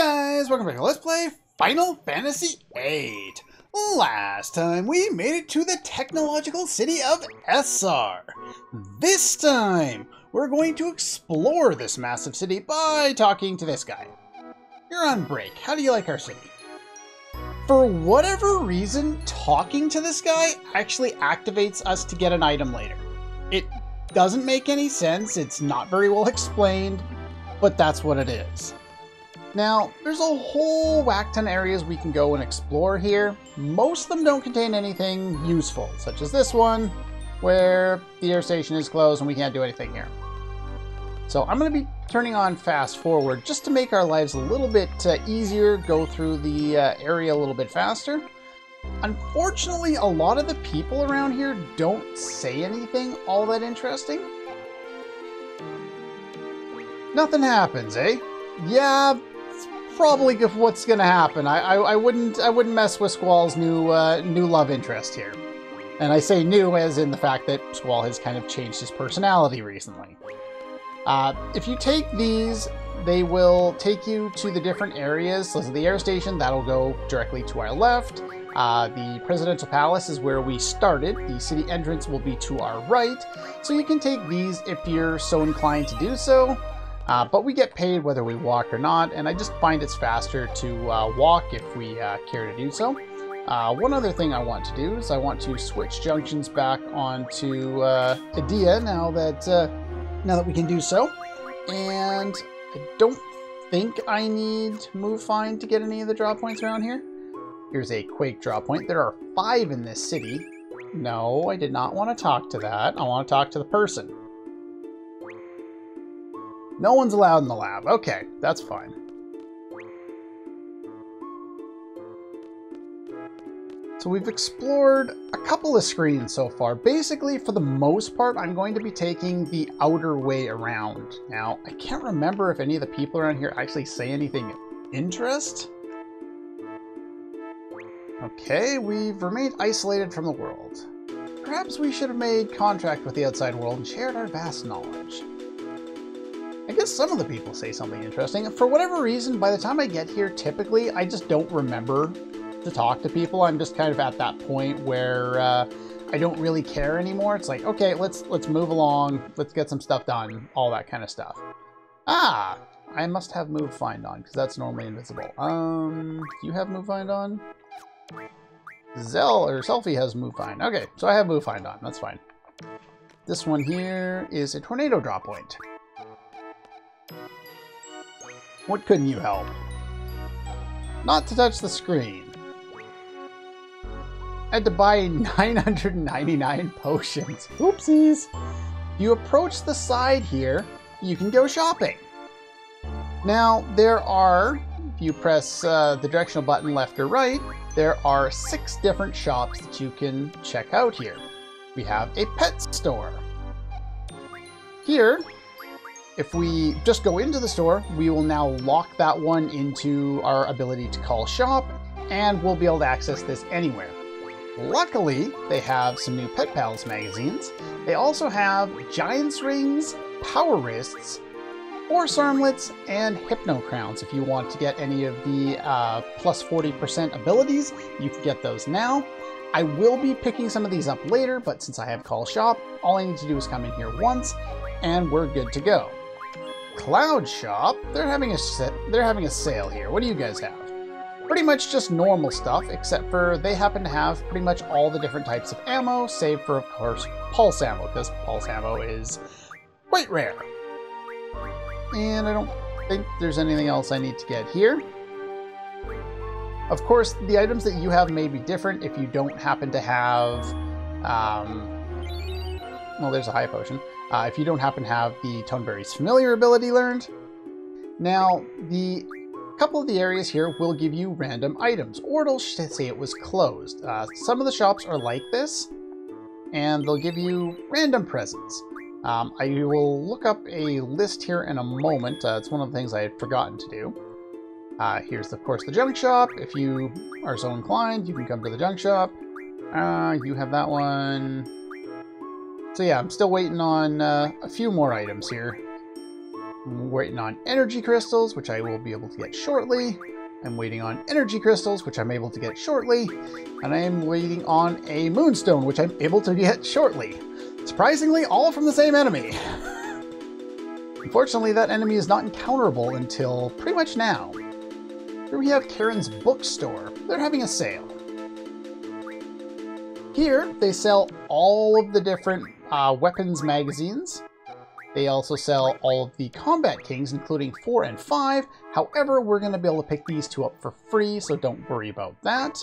guys, welcome back to Let's Play Final Fantasy VIII. Last time we made it to the technological city of Esthar. This time, we're going to explore this massive city by talking to this guy. You're on break. How do you like our city? For whatever reason, talking to this guy actually activates us to get an item later. It doesn't make any sense, it's not very well explained, but that's what it is. Now, there's a whole whack ton of areas we can go and explore here. Most of them don't contain anything useful, such as this one, where the air station is closed and we can't do anything here. So I'm going to be turning on fast forward just to make our lives a little bit easier, go through the area a little bit faster. Unfortunately, a lot of the people around here don't say anything all that interesting. Nothing happens, eh? Yeah, it's probably what's gonna happen. I wouldn't mess with Squall's new love interest here. And I say new as in the fact that Squall has kind of changed his personality recently. If you take these, they will take you to the different areas. So the air station, that'll go directly to our left. The Presidential Palace is where we started. The city entrance will be to our right. So you can take these if you're so inclined to do so. But we get paid whether we walk or not, and I just find it's faster to walk if we care to do so. One other thing I want to do is I want to switch junctions back onto Edea now that we can do so. And I don't think I need Move Find to get any of the draw points around here. Here's a Quake draw point. There are 5 in this city. No, I did not want to talk to that. I want to talk to the person. No one's allowed in the lab. Okay, that's fine. So we've explored a couple of screens so far. Basically, for the most part, I'm going to be taking the outer way around. Now, I can't remember if any of the people around here actually say anything of interest. Okay, we've remained isolated from the world. Perhaps we should have made contact with the outside world and shared our vast knowledge. I guess some of the people say something interesting. For whatever reason, by the time I get here, typically, I just don't remember to talk to people. I'm just kind of at that point where I don't really care anymore. It's like, okay, let's move along. Let's get some stuff done. All that kind of stuff. Ah, I must have Move Find on, because that's normally invisible. Do you have Move Find on? Selfie has Move Find. Okay, so I have Move Find on. That's fine. This one here is a tornado drop point. What couldn't you help? Not to touch the screen. I had to buy 999 potions. Oopsies. You approach the side here, you can go shopping. Now, there are, if you press the directional button left or right, there are 6 different shops that you can check out here. We have a pet store. Here, if we just go into the store, we will now lock that one into our ability to call shop, and we'll be able to access this anywhere. Luckily, they have some new Pet Pals magazines. They also have Giant's Rings, Power Wrists, Force Armlets, and Hypno Crowns. If you want to get any of the plus 40% abilities, you can get those now. I will be picking some of these up later, but since I have Call Shop, all I need to do is come in here once, and we're good to go. Cloud Shop, they're having a sale here. What do you guys have? Pretty much just normal stuff, except for they happen to have pretty much all the different types of ammo, save for, of course, pulse ammo, because pulse ammo is quite rare. And I don't think there's anything else I need to get here. Of course, the items that you have may be different if you don't happen to have, well, there's a high potion. If you don't happen to have the Toneberry's familiar ability learned. Now, the couple of the areas here will give you random items, or it'll say it was closed. Some of the shops are like this, and they'll give you random presents. I will look up a list here in a moment. It's one of the things I had forgotten to do. Here's, of course, the junk shop. If you are so inclined, you can come to the junk shop. You have that one. So yeah, I'm still waiting on a few more items here. I'm waiting on energy crystals, which I will be able to get shortly. I'm waiting on energy crystals, which I'm able to get shortly. And I am waiting on a moonstone, which I'm able to get shortly. Surprisingly, all from the same enemy. Unfortunately, that enemy is not encounterable until pretty much now. Here we have Karen's bookstore. They're having a sale. Here, they sell all of the different weapons magazines. They also sell all of the Combat Kings, including 4 and 5. However, we're going to be able to pick these two up for free, so don't worry about that.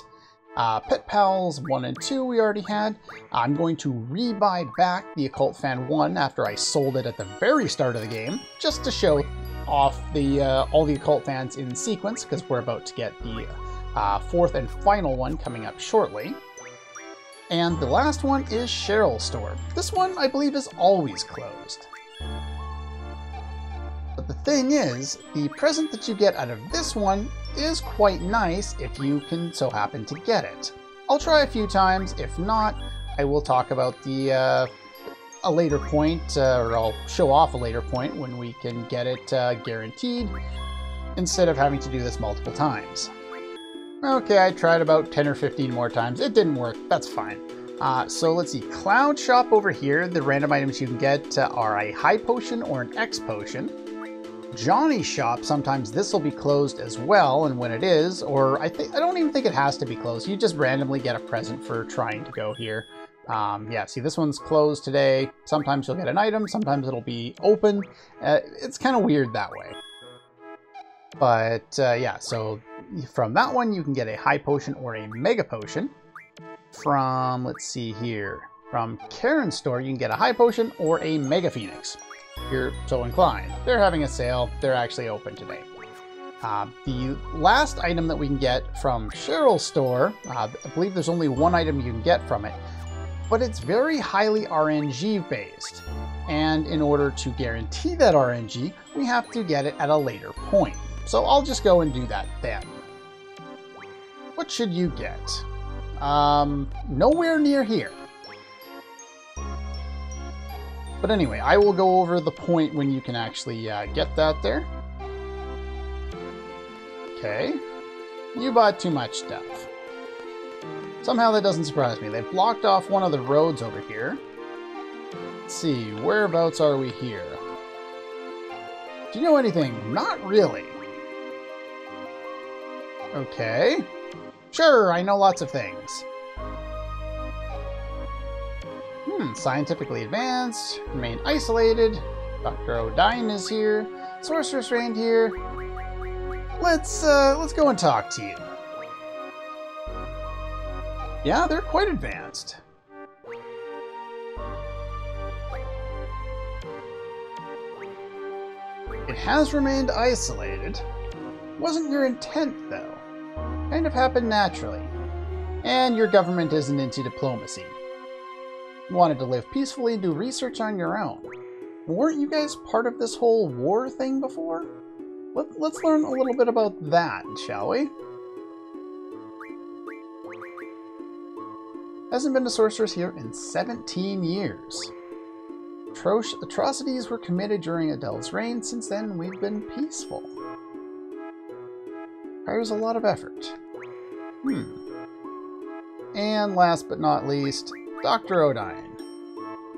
Pet Pals 1 and 2 we already had. I'm going to re-buy back the Occult Fan 1 after I sold it at the very start of the game, just to show off the all the Occult Fans in sequence, because we're about to get the 4th and final one coming up shortly. And the last one is Cheryl's store. This one, I believe, is always closed. But the thing is, the present that you get out of this one is quite nice if you can so happen to get it. I'll try a few times. If not, I will talk about the a later point, or I'll show off a later point when we can get it guaranteed, instead of having to do this multiple times. Okay, I tried about 10 or 15 more times. It didn't work. That's fine. So let's see. Cloud Shop over here, the random items you can get are a high potion or an X potion. Johnny's shop, sometimes this will be closed as well, and when it is, or I don't even think it has to be closed. You just randomly get a present for trying to go here. Yeah, see, this one's closed today. Sometimes you'll get an item, sometimes it'll be open. It's kind of weird that way. But yeah, so from that one you can get a high potion or a mega potion. From, let's see here, from Karen's store you can get a high potion or a mega phoenix, if you're so inclined. They're having a sale. They're actually open today. The last item that we can get from Cheryl's store, I believe there's only one item you can get from it, but it's very highly RNG based. And in order to guarantee that RNG, we have to get it at a later point. So I'll just go and do that then. What should you get? Nowhere near here. But anyway, I will go over the point when you can actually get that there. Okay. You bought too much stuff. Somehow that doesn't surprise me. They've blocked off one of the roads over here. Let's see, whereabouts are we here? Do you know anything? Not really. Okay. Sure, I know lots of things. Scientifically advanced, remain isolated. Dr. Odine is here. Sorceress Rand here. Let's go and talk to you. Yeah, they're quite advanced. It has remained isolated. Wasn't your intent, though. Kind of happened naturally. And your government isn't into diplomacy. You wanted to live peacefully and do research on your own. Weren't you guys part of this whole war thing before? Let's learn a little bit about that, shall we? Hasn't been a sorceress here in 17 years. Atrocities were committed during Adele's reign. Since then, we've been peaceful. Requires a lot of effort. And last but not least, Dr. Odine.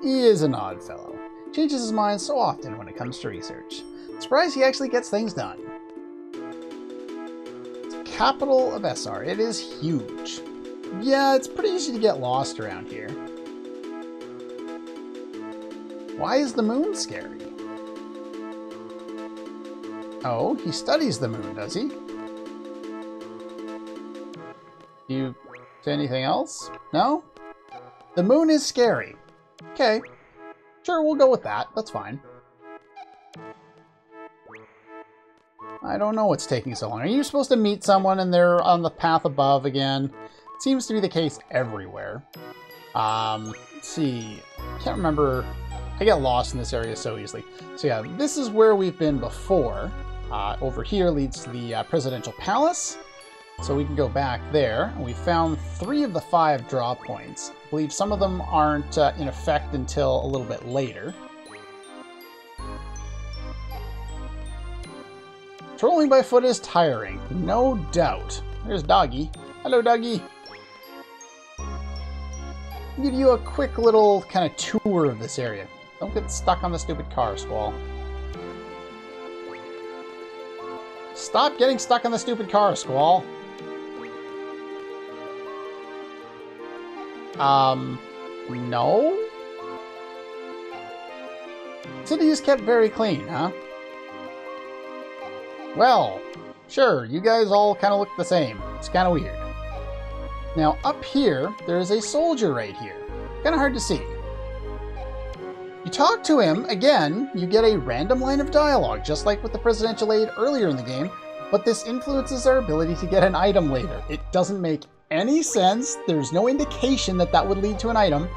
He is an odd fellow. Changes his mind so often when it comes to research. Surprised he actually gets things done. It's the capital of Esthar. It is huge. Yeah, it's pretty easy to get lost around here. Why is the moon scary? Oh, he studies the moon, does he? Do you say anything else? No? The moon is scary. Okay. Sure, we'll go with that. That's fine. I don't know what's taking so long. Are you supposed to meet someone and they're on the path above again? Seems to be the case everywhere. Let's see. Can't remember. I get lost in this area so easily. So yeah, this is where we've been before. Over here leads to the Presidential Palace. So we can go back there. We found 3 of the 5 draw points. I believe some of them aren't in effect until a little bit later. Trolling by foot is tiring, no doubt. There's Doggy. Hello, Doggy. I'll give you a quick little kind of tour of this area. Don't get stuck on the stupid car, Squall. Stop getting stuck on the stupid car, Squall. No? City is kept very clean, huh? Well, sure, you guys all kind of look the same. It's kind of weird. Now, up here, there is a soldier right here. Kind of hard to see. You talk to him, again, you get a random line of dialogue, just like with the presidential aide earlier in the game, but this influences our ability to get an item later. It doesn't make any sense. There's no indication that that would lead to an item,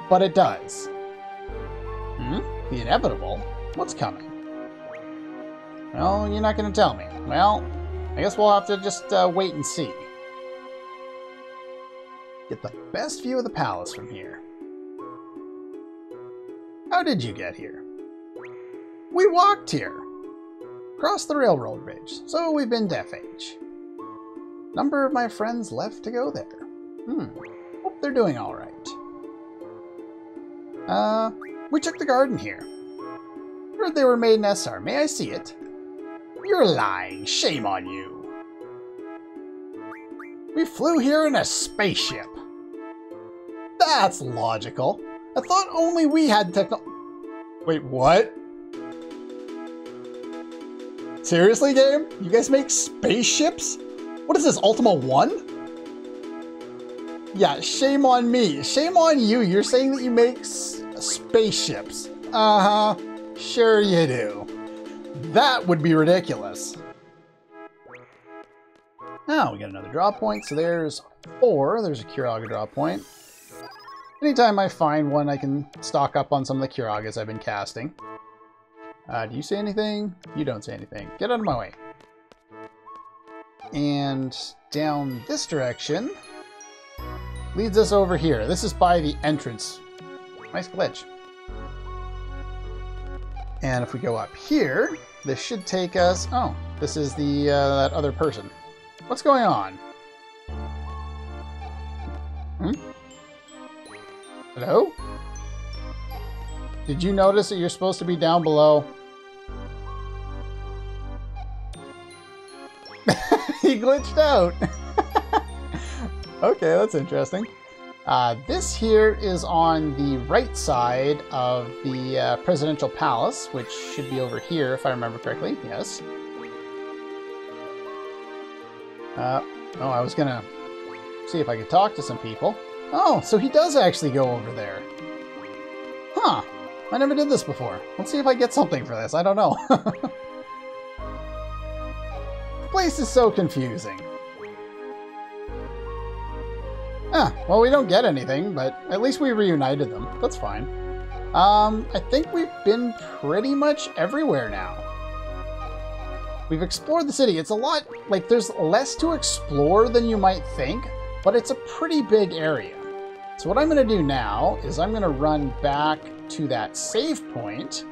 but it does. The inevitable? What's coming? Well, you're not going to tell me. Well, I guess we'll have to just wait and see. Get the best view of the palace from here. How did you get here? We walked here. Across the railroad bridge, so we've been to FH. Number of my friends left to go there. Hope they're doing all right. We took the garden here. Heard they were made in Esthar. May I see it? You're lying. Shame on you. We flew here in a spaceship. That's logical. I thought only we had Wait, what? Seriously, game? You guys make spaceships? What is this, Ultima 1? Yeah, shame on me. Shame on you. You're saying that you make spaceships. Uh-huh. Sure you do. That would be ridiculous. Now we got another draw point, so there's 4. There's a Curaga draw point. Anytime I find one, I can stock up on some of the Curagas I've been casting. Do you say anything? You don't say anything. Get out of my way. And down this direction leads us over here. This is by the entrance. Nice glitch. And if we go up here, this should take us... Oh, this is the that other person. What's going on? Hello? Did you notice that you're supposed to be down below? He glitched out. Okay, that's interesting. This here is on the right side of the presidential palace, which should be over here, if I remember correctly. Yes. Oh, I was gonna see if I could talk to some people. Oh, so he does actually go over there. Huh. I never did this before. Let's see if I get something for this. I don't know. The place is so confusing. Well, we don't get anything, but at least we reunited them. That's fine. I think we've been pretty much everywhere now. We've explored the city. It's a lot, like, there's less to explore than you might think, but it's a pretty big area. So what I'm going to do now is I'm going to run back to that save point,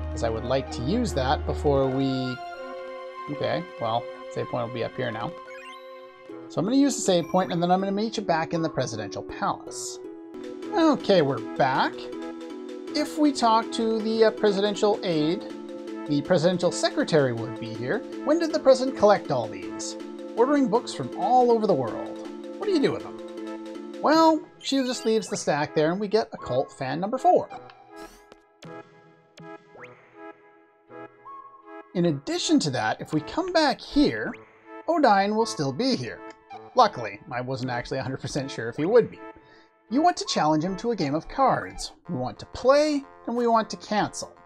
because I would like to use that before we... Okay, well, save point will be up here now. So I'm going to use the save point, and then I'm going to meet you back in the presidential palace. Okay, we're back. If we talk to the presidential aide, the presidential secretary would be here. When did the president collect all these? Ordering books from all over the world. What do you do with them? Well, she just leaves the stack there, and we get occult fan number 4. In addition to that, if we come back here, Odine will still be here. Luckily, I wasn't actually 100% sure if he would be. You want to challenge him to a game of cards. We want to play, and we want to cancel.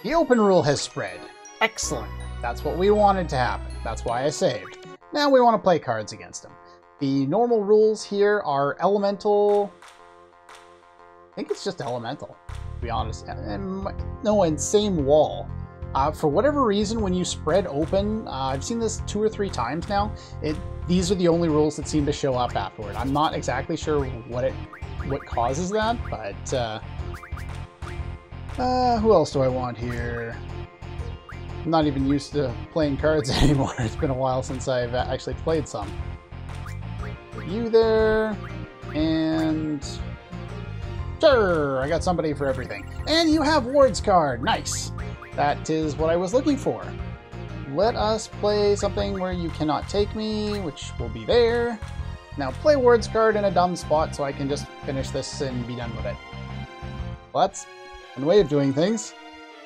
The open rule has spread. Excellent. That's what we wanted to happen. That's why I saved. Now we want to play cards against him. The normal rules here are elemental. I think it's just elemental, to be honest. No, and same wall. For whatever reason, when you spread open, I've seen this 2 or 3 times now, these are the only rules that seem to show up afterward. I'm not exactly sure what causes that, but who else do I want here? I'm not even used to playing cards anymore. It's been a while since I've actually played some. You there, and sure, I got somebody for everything. And you have Ward's card. Nice. That is what I was looking for. Let us play something where you cannot take me, which will be there. Now play Ward's card in a dumb spot so I can just finish this and be done with it. Well, that's one way of doing things.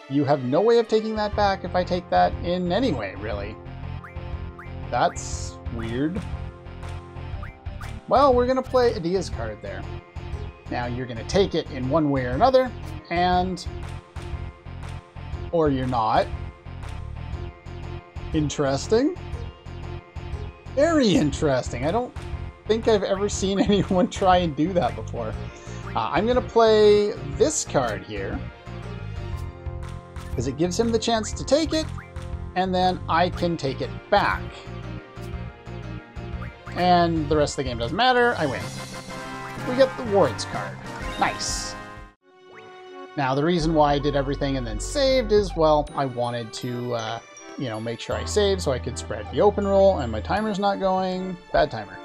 You have no way of taking that back if I take that in any way, really. That's weird. Well, we're going to play Adia's card there. Now you're going to take it in one way or another, and... or you're not. Interesting. Very interesting. I don't think I've ever seen anyone try and do that before. I'm going to play this card here, because it gives him the chance to take it, and then I can take it back. And the rest of the game doesn't matter, I win. We get the Ward's card. Nice. Now, the reason why I did everything and then saved is, well, I wanted to, you know, make sure I saved so I could spread the open roll, and my timer's not going. Bad timer.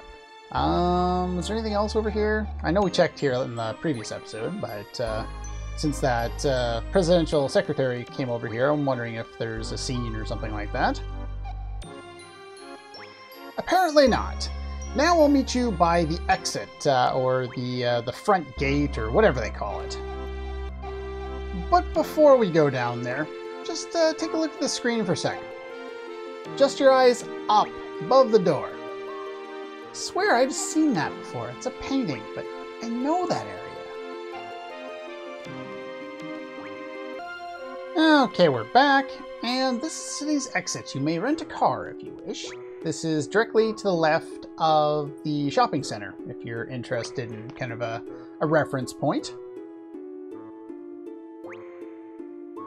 Is there anything else over here? I know we checked here in the previous episode, but since that presidential secretary came over here, I'm wondering if there's a scene or something like that. Apparently not. Now I'll meet you by the exit, or the front gate, or whatever they call it. But before we go down there, just take a look at the screen for a second. Just your eyes up, above the door. I swear I've seen that before. It's a painting, but I know that area. Okay, we're back, and this is the city's exit. You may rent a car if you wish. This is directly to the left of the shopping center, if you're interested in kind of a reference point.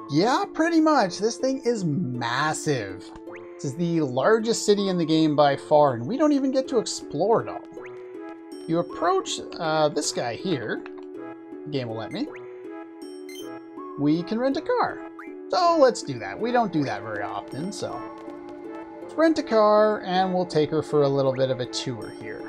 Yeah, pretty much. This thing is massive. This is the largest city in the game by far, and we don't even get to explore it all. You approach this guy here. The game will let me. We can rent a car. So let's do that. We don't do that very often, so let's rent a car, and we'll take her for a little bit of a tour here.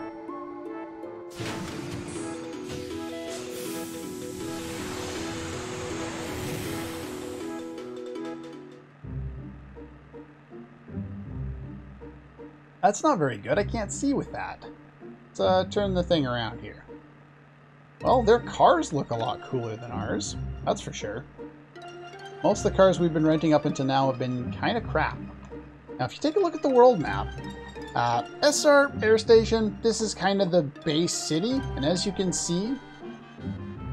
That's not very good. I can't see with that. Let's turn the thing around here. Well, their cars look a lot cooler than ours. That's for sure. Most of the cars we've been renting up until now have been kind of crap. Now, if you take a look at the world map, Esthar Air Station, this is kind of the base city. And as you can see,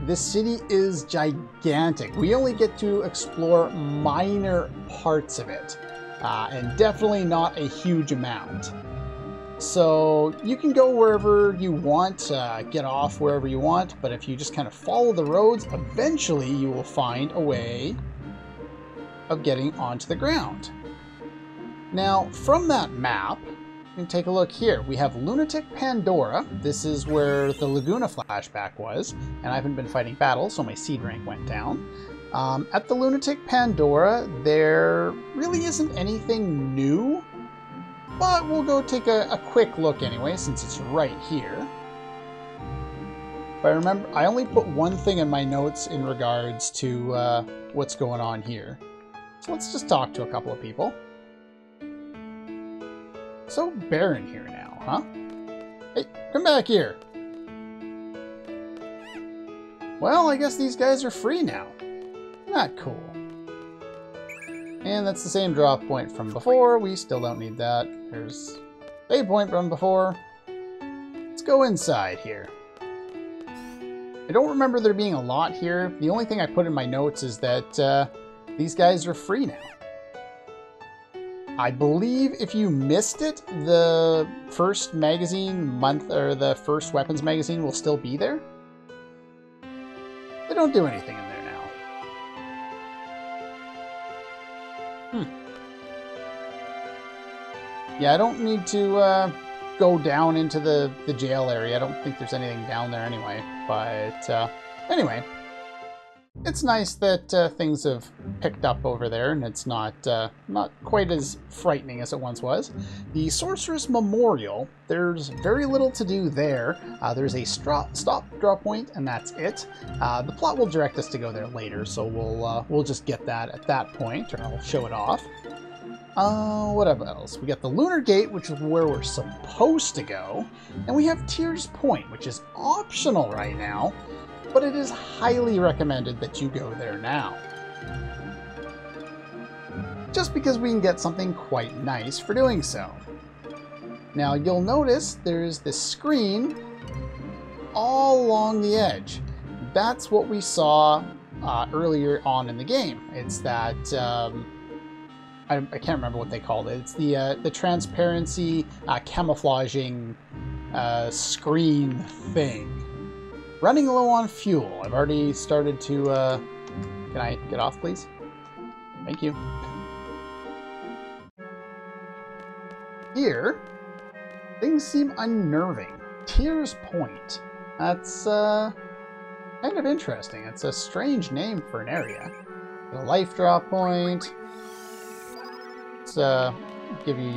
this city is gigantic. We only get to explore minor parts of it. And definitely not a huge amount. So you can go wherever you want, get off wherever you want, but if you just kind of follow the roads, eventually you will find a way of getting onto the ground. Now, from that map, you can take a look here. We have Lunatic Pandora. This is where the Laguna flashback was, and I haven't been fighting battles, so my seed rank went down. At the Lunatic Pandora, there really isn't anything new, but we'll go take a quick look anyway, since it's right here. If I remember, I only put one thing in my notes in regards to what's going on here. So let's just talk to a couple of people. So barren here now, huh? Hey, come back here. Well, I guess these guys are free now. Not cool. And that's the same drop point from before. We still don't need that. There's a point from before. Let's go inside here. I don't remember there being a lot here. The only thing I put in my notes is that these guys are free now. I believe if you missed it, the first magazine month, or the first weapons magazine, will still be there. They don't do anything in there now. Yeah, I don't need to go down into the jail area. I don't think there's anything down there anyway. But anyway, it's nice that things have picked up over there, and it's not quite as frightening as it once was. The Sorceress Memorial, there's very little to do there. There's a stop draw point, and that's it. The plot will direct us to go there later, so we'll just get that at that point, or I'll show it off. What else? We got the Lunar Gate, which is where we're supposed to go, and we have Tears Point, which is optional right now, but it is highly recommended that you go there now. Just because we can get something quite nice for doing so. Now you'll notice there's this screen all along the edge. That's what we saw earlier on in the game. It's that, I can't remember what they called it. It's the transparency camouflaging screen thing. Running low on fuel. I've already started to... can I get off, please? Thank you. Here, things seem unnerving. Tears Point. That's kind of interesting. It's a strange name for an area. A life draw point. Let's give you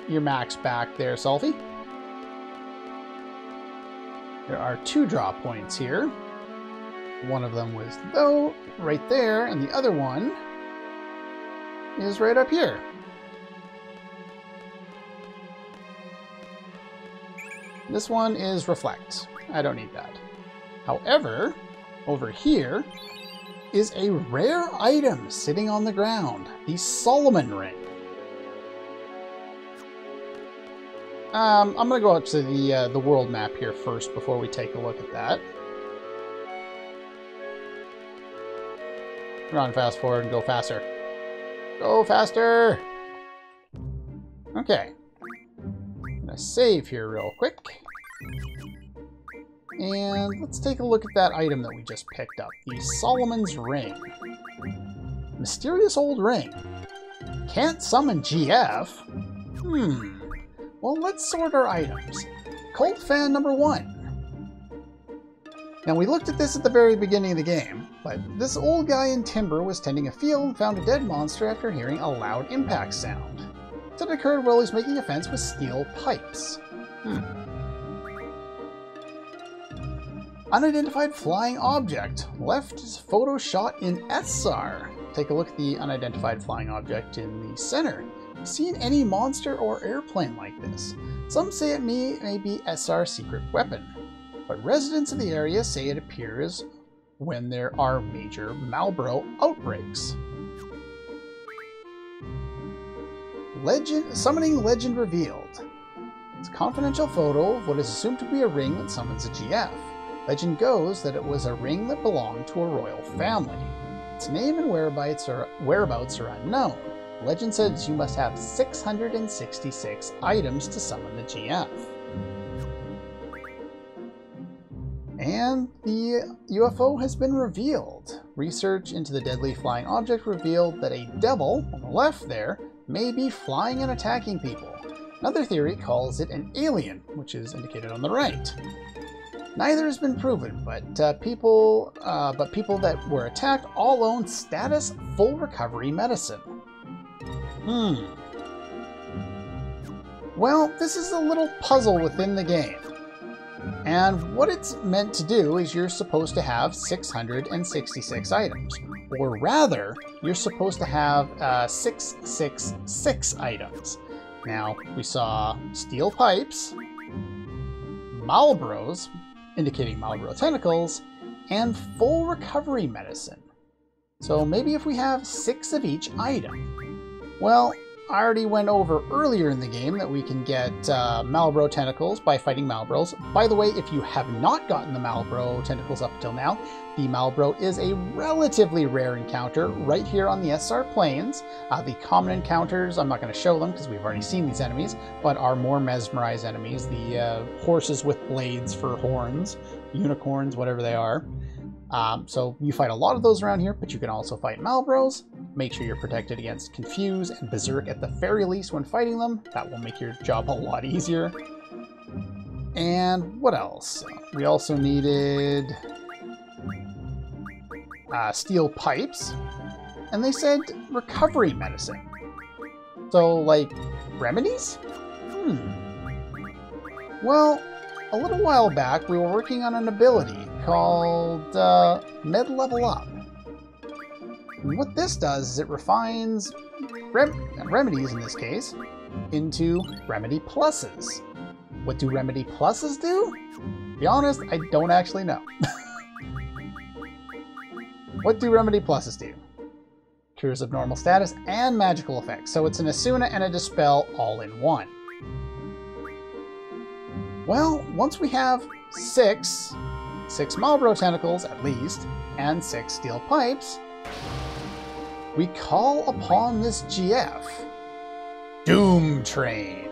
your max back there, Sulfy. There are 2 draw points here. One of them was right there, and the other one is right up here. This one is Reflect. I don't need that. However, over here is a rare item sitting on the ground, the Solomon Ring. I'm going to go up to the world map here first before we take a look at that. Run fast forward and go faster. Go faster! Okay. I'm going to save here real quick. And let's take a look at that item that we just picked up. The Solomon's Ring. Mysterious old ring. Can't summon GF? Well, let's sort our items. Cult Fan number 1. Now, we looked at this at the very beginning of the game, but this old guy in timber was tending a field and found a dead monster after hearing a loud impact sound. It occurred while he was making a fence with steel pipes. Unidentified flying object. Left is photo shot in Esthar. Take a look at the unidentified flying object in the center. Seen any monster or airplane like this? Some say it may be Esthar's secret weapon, but residents of the area say it appears when there are major Malboro outbreaks. Summoning legend revealed. It's a confidential photo of what is assumed to be a ring that summons a GF. Legend goes that it was a ring that belonged to a royal family. Its name and whereabouts are unknown. Legend says you must have 666 items to summon the GF. And the UFO has been revealed. Research into the deadly flying object revealed that a devil, on the left there, may be flying and attacking people. Another theory calls it an alien, which is indicated on the right. Neither has been proven, but people that were attacked all own status full recovery medicine. Well, this is a little puzzle within the game. And what it's meant to do is you're supposed to have 666 items. Or rather, you're supposed to have 666 items. Now, we saw steel pipes, Malboros, indicating Malboro tentacles, and full recovery medicine. So maybe if we have 6 of each item. Well, I already went over earlier in the game that we can get Malboro tentacles by fighting Malboros. By the way, if you have not gotten the Malboro tentacles up until now, the Malboro is a relatively rare encounter right here on the Esthar Plains. The common encounters, I'm not going to show them because we've already seen these enemies, but are more mesmerized enemies. The horses with blades for horns, unicorns, whatever they are. So you fight a lot of those around here, but you can also fight Malboros. Make sure you're protected against Confuse and Berserk at the very least when fighting them. That will make your job a lot easier. And what else? We also needed steel pipes, and they said recovery medicine. So, like, remedies? Well, a little while back, we were working on an ability called Med Level Up. And what this does is it refines remedies, in this case, into Remedy Pluses. What do Remedy Pluses do? To be honest, I don't actually know. What do Remedy Pluses do? Cures of normal status and magical effects. So it's an Asuna and a Dispel all in one. Well, once we have six Malbro tentacles at least, and 6 steel pipes, we call upon this GF, Doom Train.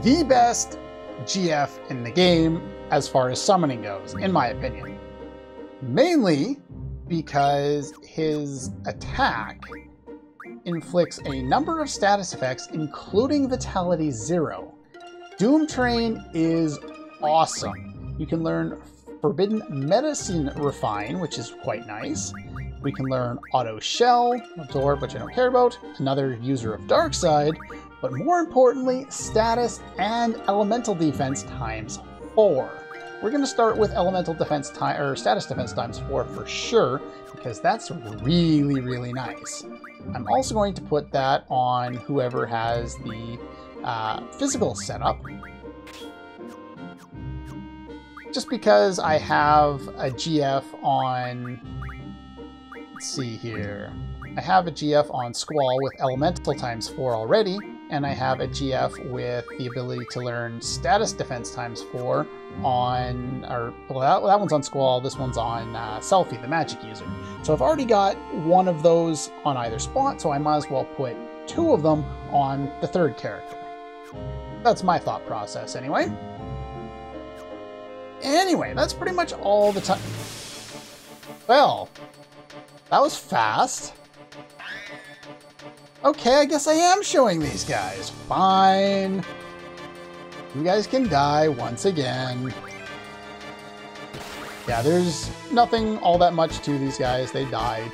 The best GF in the game as far as summoning goes, in my opinion. Mainly because his attack inflicts a number of status effects, including Vitality 0. Doom Train is awesome. You can learn Forbidden Medicine Refine, which is quite nice. We can learn Auto Shell, Absorb, which I don't care about, another user of Dark Side, but more importantly, Status and Elemental Defense times 4. We're going to start with Elemental Defense or Status Defense times 4 for sure, because that's really, really nice. I'm also going to put that on whoever has the physical setup, just because I have a GF on, let's see here, I have a GF on Squall with Elemental times 4 already, and I have a GF with the ability to learn Status Defense times 4 on, well, that one's on Squall, this one's on Selfie, the magic user. So I've already got one of those on either spot, so I might as well put 2 of them on the third character. That's my thought process, anyway. Anyway, that's pretty much all the time. Well, that was fast. Okay, I guess I am showing these guys. Fine. You guys can die once again. Yeah, there's nothing all that much to these guys. They died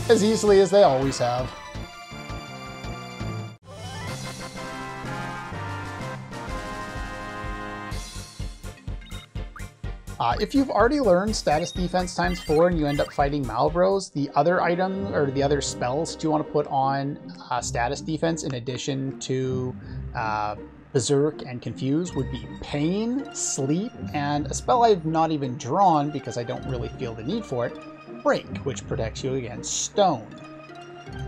as easily as they always have. If you've already learned Status Defense times 4 and you end up fighting Malbros, the other item or the other spells that you want to put on Status Defense in addition to Berserk and Confuse would be Pain, Sleep, and a spell I've not even drawn because I don't really feel the need for it, Break, which protects you against Stone,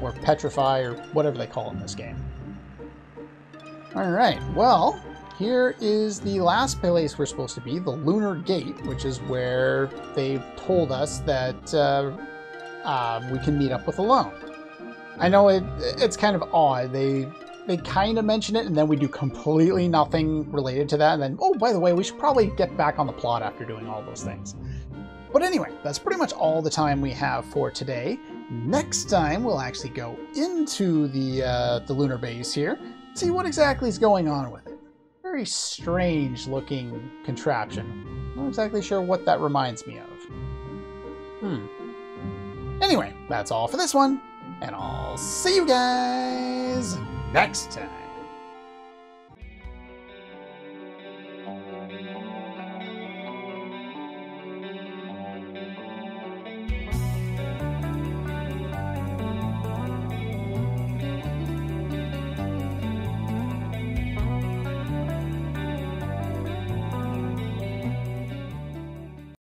or Petrify, or whatever they call it in this game. Alright, well, here is the last place we're supposed to be, the Lunar Gate, which is where they've told us that we can meet up with Alone. I know it's kind of odd. They kind of mention it, and then we do completely nothing related to that, and then, oh, by the way, we should probably get back on the plot after doing all those things. But anyway, that's pretty much all the time we have for today. Next time, we'll actually go into the Lunar Base here, see what exactly is going on with it. Very strange looking contraption. Not exactly sure what that reminds me of. Anyway, that's all for this one, and I'll see you guys next time.